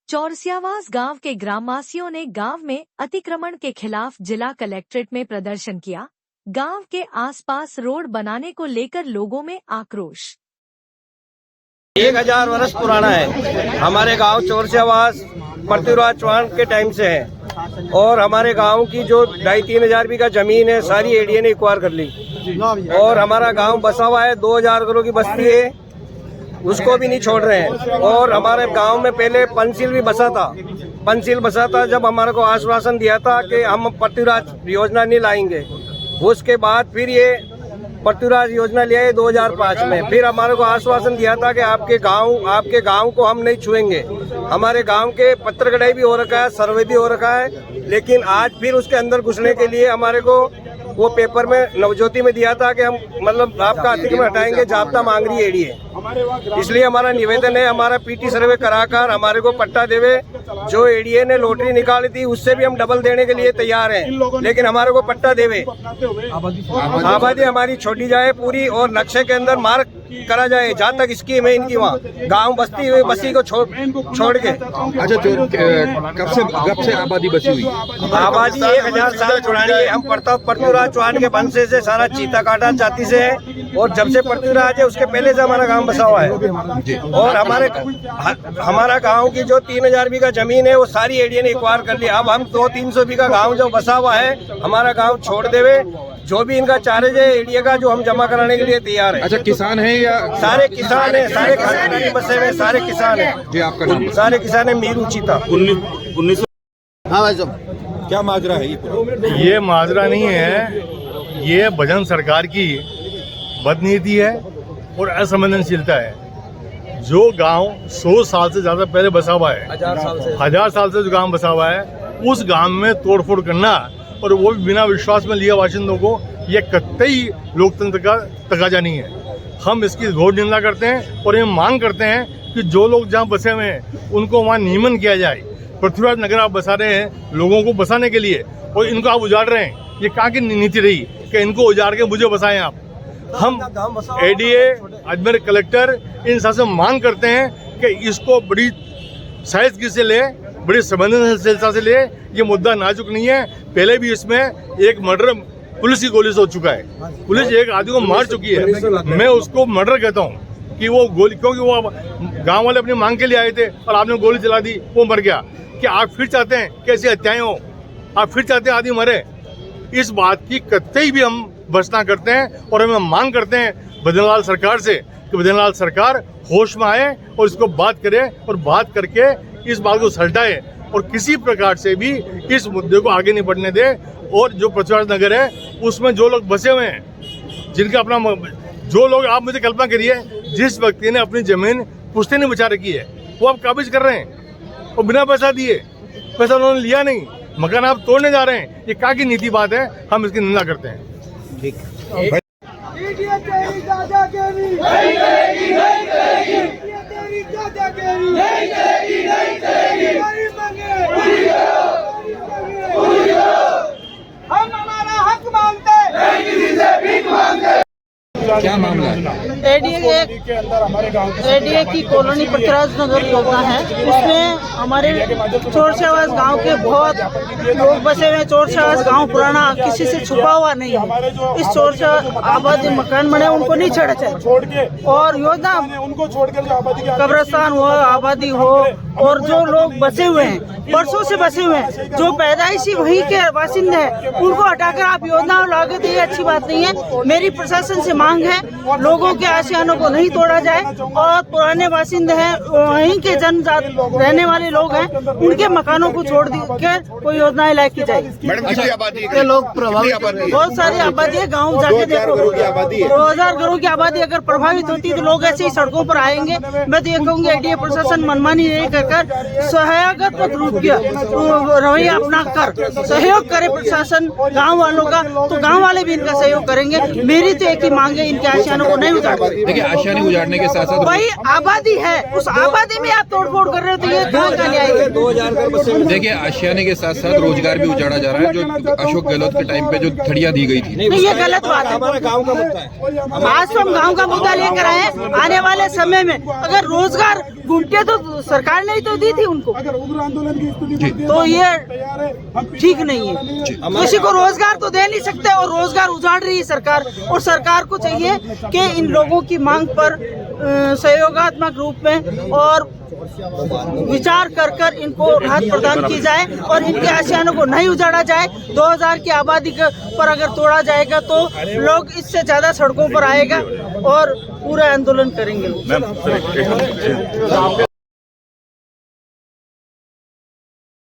चौरसियावास गांव के ग्रामवासियों ने गांव में अतिक्रमण के खिलाफ जिला कलेक्ट्रेट में प्रदर्शन किया। गांव के आसपास रोड बनाने को लेकर लोगों में आक्रोश। 1000 वर्ष पुराना है। हमारे गांव चौरसियावास पृथ्वीराज चौहान के टाइम से है और हमारे गांव की जो 2,500-3 हजार बीघा जमीन है सारी एडीए ने एक्वायर कर ली और हमारा गांव बसा हुआ है। 2000 घरों की बस्ती है, उसको भी नहीं छोड़ रहे हैं। और हमारे गांव में पहले पंचशील भी बसा था। जब हमारे को आश्वासन दिया था कि हम पृथ्वीराज योजना नहीं लाएंगे, उसके बाद फिर ये पृथ्वीराज योजना लिया है 2005 में। फिर हमारे को आश्वासन दिया था कि आपके गांव को हम नहीं छुएंगे। हमारे गांव के पत्थर कटाई भी हो रखा है, सर्वे भी हो रखा है, लेकिन आज फिर उसके अंदर घुसने के लिए हमारे को वो पेपर में नवज्योति में दिया था कि हम मतलब आपका अतिक्रमण हटाएंगे, जाब्ता मांग रही है एडीए। इसलिए हमारा निवेदन है, हमारा पीटी सर्वे कराकर हमारे को पट्टा देवे। जो एडीए ने लॉटरी निकाली थी उससे भी हम डबल देने के लिए तैयार हैं, लेकिन हमारे को पट्टा देवे। आबादी हमारी छोटी जाए पूरी और नक्शे के अंदर मार्क करा जाए जहाँ तक स्कीम है इनकी, वहाँ गांव बस्ती हुई बसी को छोड़ के। अच्छा, कब से आबादी बसी हुई? आबादी 1000 साल पुरानी है। हम पृथ्वीराज चौहान के वंशज से सारा चीता काटा जाति से है और जब से पृथ्वीराज है उसके पहले से हमारा गांव बसा हुआ है। और हमारा गांव की जो 3000 बीघा जमीन है वो सारी एडीए ने एक्वायर कर ली। अब हम 200-300 बीघा गांव जो बसा हुआ है हमारा गांव छोड़ देवे। जो भी इनका चार्ज है एडीए का जो हम जमा कराने के लिए तैयार है। अच्छा, किसान है या? सारे किसान है, सारे खानदानी बसे हुए सारे किसान है। जी, आपका नाम? सारे किसान है। मीरू चीता। 19। हाँ भाई साहब, क्या माजरा है ये माजरा नहीं है, ये भजन सरकार की बदनीति है और असंवेदनशीलता है। जो गांव 100 साल से ज्यादा पहले बसा हुआ है, 1000 साल से जो गांव बसा हुआ है, उस गांव में तोड़फोड़ करना और वो भी बिना विश्वास में लिए बाशिंदों को, ये कतई लोकतंत्र का तकाजा नहीं है। हम इसकी घोर निंदा करते हैं और ये मांग करते हैं कि जो लोग जहाँ बसे हुए हैं उनको वहाँ नियमन किया जाए। पृथ्वीराज नगर आप बसा रहे हैं लोगों को बसाने के लिए और इनको आप उजाड़ रहे हैं। ये कहाँ की नीति रही कि इनको उजाड़ के मुझे बसाएं आप? हम एडीए, अजमेर कलेक्टर, इन सबसे मांग करते हैं कि इसको बड़ी साइजगी से ले, बड़ी संवेदनशीलता से ले। ये मुद्दा नाजुक नहीं है। पहले भी इसमें एक मर्डर पुलिस की गोली से हो चुका है। पुलिस एक आदमी को मार चुकी है। मैं उसको मर्डर कहता हूँ कि वो गोली, क्योंकि वो गांव वाले अपनी मांग के लिए आए थे और आपने गोली चला दी, वो मर गया। कि आप फिर चाहते हैं कि ऐसी हत्याएं हो? आप फिर चाहते हैं आदमी मरे? इस बात की कतई भी हम भर्त्सना करते हैं और हम मांग करते हैं भजनलाल सरकार से कि भजनलाल सरकार होश में आए और इसको बात करे और बात करके इस बात को सलटाए और किसी प्रकार से भी इस मुद्दे को आगे नहीं बढ़ने दे। और जो पृथ्वीराज नगर है उसमें जो लोग बसे हुए हैं, जिनका अपना, जो लोग, आप मुझे कल्पना करिए, जिस व्यक्ति ने अपनी जमीन पुश्ते नहीं बचा रखी है वो आप काबिज कर रहे हैं और बिना पैसा दिए, पैसा उन्होंने लिया नहीं, मकान आप तोड़ने जा रहे हैं। ये क्या की नीति बात है? हम इसकी निंदा करते हैं। ठीक। हम हमारा हक मांगते हैं। क्या मामला है? एडीए की कॉलोनी पृथ्वीराज नगर योजना है। उसमें हमारे चौरसियावास गांव के बहुत लोग बसे हुए हैं। चौरसियावास गांव पुराना, किसी से छुपा हुआ नहीं है। इस चौरसियावास आबादी मकान बने उनको नहीं छोड़ा चाहिए और योजना उनको छोड़कर कब्रिस्तान हो, आबादी हो। और जो लोग बसे हुए हैं, बरसों से बसे हुए हैं, जो पैदाइशी वहीं के बासिंदे हैं, उनको हटाकर आप योजना लागे तो ये अच्छी बात नहीं है। मेरी प्रशासन से मांग है लोगों के आशियानों को नहीं तोड़ा जाए और पुराने बासिंदे हैं, वहीं के जनजात रहने वाले लोग हैं, उनके मकानों को छोड़ कर कोई योजनाएं लायक की जाए। लोग प्रभावित, बहुत सारी आबादी है। गाँव जाके देखो, 2000 घरों की आबादी अगर प्रभावित होती है तो लोग ऐसे ही सड़कों पर आएंगे। मैं तो ये कहूँगी एडीए प्रशासन मनमानी नहीं कर सहायक रूप किया रवैया अपना कर सहयोग करे प्रशासन गांव वालों का, तो गांव वाले भी इनका सहयोग करेंगे। मेरी तो एक ही मांग है, इनके आशियानों को नहीं उजाड़ना। देखिए, आशियाने उजाड़ने के साथ साथ वही आबादी है, उस आबादी में आप तोड़फोड़ कर रहे हो तो ये कहाँ का न्याय है? देखिए, आशियाने के साथ साथ रोजगार भी उजाड़ा जा रहा है। जो अशोक गहलोत के टाइम पे जो थड़ियां दी गई थी, नहीं, ये गलत बात है। आज तो हम गाँव का मुद्दा लेकर आए। आने वाले समय में अगर रोजगार गुमटियाँ तो सरकार ने ही तो दी थी उनको, अगर उग्र आंदोलन की स्थिति तो ये ठीक नहीं है। किसी को रोजगार तो दे नहीं सकते और रोजगार उजाड़ रही है सरकार, और सरकार को चाहिए कि इन लोगों की मांग पर सहयोगात्मक रूप में और विचार कर इनको राहत प्रदान की जाए और इनके आशियानों को नहीं उजाड़ा जाए। 2000 की आबादी पर अगर तोड़ा जाएगा तो लोग इससे ज्यादा सड़कों पर आएगा और पूरा आंदोलन करेंगे।